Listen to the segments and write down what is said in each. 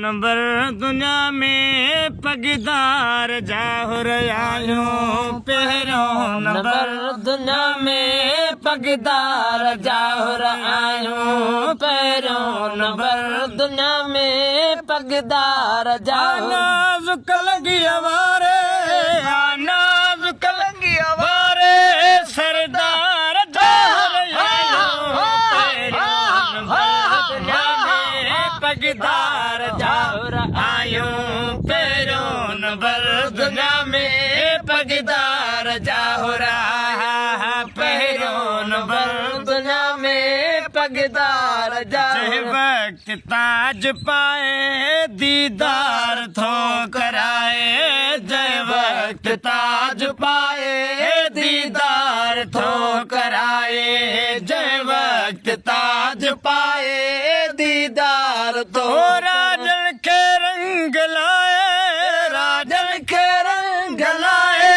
number दुनिया में पगदार जाहुर आयूं पहिरियों नंबर दुनिया में पगदार जाहुर आयूं पहिरियों नंबर दुनिया में पगदार जाहुर नाज़ुक लॻी वारे नाज़ुक लॻी वारे सरदार जाहुर आयूं पहिरियों नंबर दुनिया में पगदार जाहुर आयूं पहिरियों नंबर दुनिया में पगदार जाहुर पहिरियों नंबर दुनिया में पगदार जाहुर वक्त ताज पाए दीदार थो कराए जय वक्त ताज पाए दीदार थो कराए जय वक्त ताज पाए दीदार तो राजन के रंग लाए राजन के रंग लाए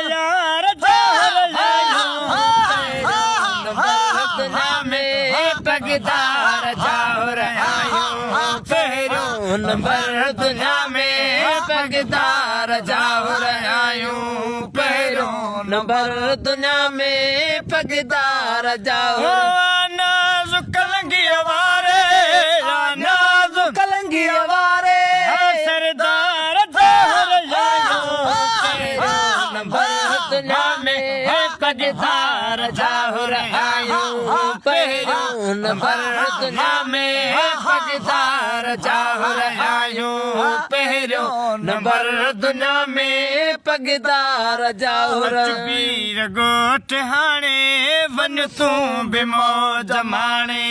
यार दुनिया में पगदार जाहुर आयूं पहिरियों नंबर दुनिया में पगदार जाहुर आयूं पहिरियों नंबर दुनिया में पगदार जाहुर नाज़ुक लॻी वारे नाज़ुक लॻी वारे सरदार जाहुर आयूं नंबर दुनिया में पगदार जाहुर आयूं पहिरियों नंबर दुनिया में पगदार जाहुर आयूं पहिरियों नंबर दुनिया में पगदार जाहुर पीर ॻोठ हाणे वञ तूं बि मौज माणे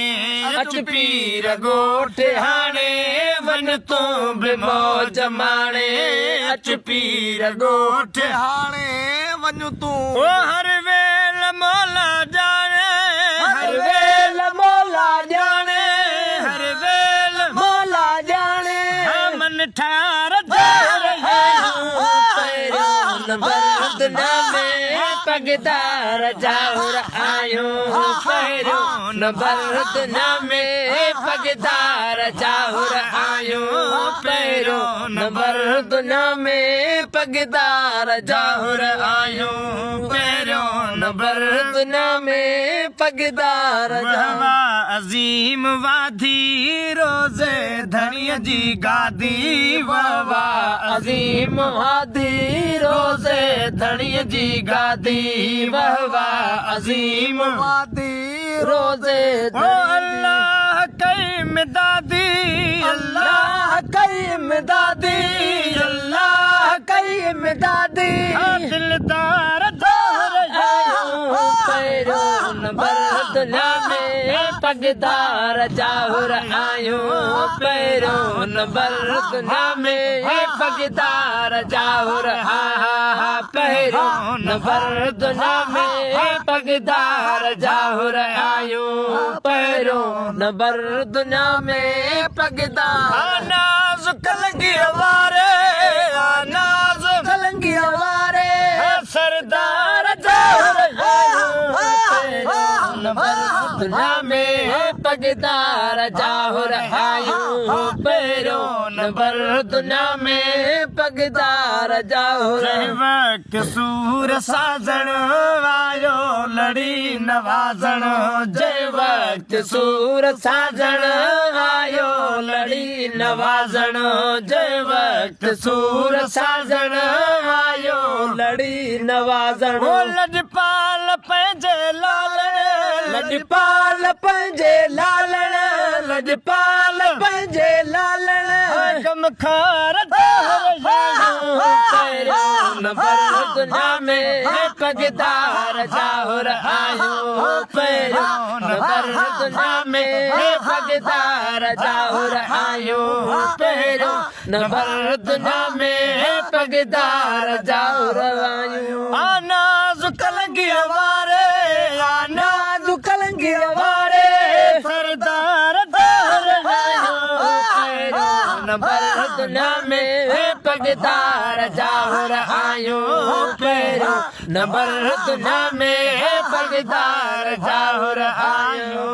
अच पीर ॻोठ हाणे वञ तूं बि मौज माणे अच पीर ॻोठ हाणे वञ तूं हर वेल मौला ॼाणे हर वेल मौला ॼाणे हर वेल मौला ॼाणे मन ठार नंबर दुनिया में पगदार जाहुर आयूं पहिरियों नंबर दुनिया में पगदार जाहुर आयूं पहिरियों नंबर दुनिया में पगदार जाहुर आयूं पहिरियों नंबर दुनिया में पगदार हवा अज़ीम वाधी रोज़े धणीअ जी गादी वाह अज़ीम वाधी रोज़े धणीअ जी गादी वाह अज़ीम वादी रोज़े अल्लाह कई मिदादी अल्लाह कई मिदादी अल्लाह कई मिदादी दिलदार पहिरियों नंबर दुनिया में पगदार जाहुर आयूं पहिरियों नंबर दुनिया में पगदार जाहुर पहिरियों नंबर दुनिया में पगदार जाहुर आयूं पहिरियों नंबर दुनिया में पगदार नाज़ुक लॻी वारे नाज़ुक लॻी वारे सरदार जाहुर नंबर दुनिया में पगदार जाहुर आयूं पहिरियों नंबर दुनिया में पगदार जाहुर वक्त सूर साजण आयो लड़ी नवाज़ण जय वक्त सूर साजण आयो लड़ी नवाज़ण जय वक्त सूर साजण आयो लड़ी नवाज़ण लजपाल पंहिंजे लालण लजपाल पंहिंजे लालण लजपाल पंहिंजे लालण कम खार नंबर दुनिया में पगदार जाहुर आयूं पहिरियों नंबर दुनिया में पगदार जाहुर आयूं पहिरियों नंबर दुनिया में पगदार जाहुर आयूं नाज़ुक लॻी वारे नाज़ुक लॻी वारे सरदार नंबर दुनिया में पगदार जाहुर आयूं पहिरियों नंबर दुनिया में पगदार जाहुर आयूं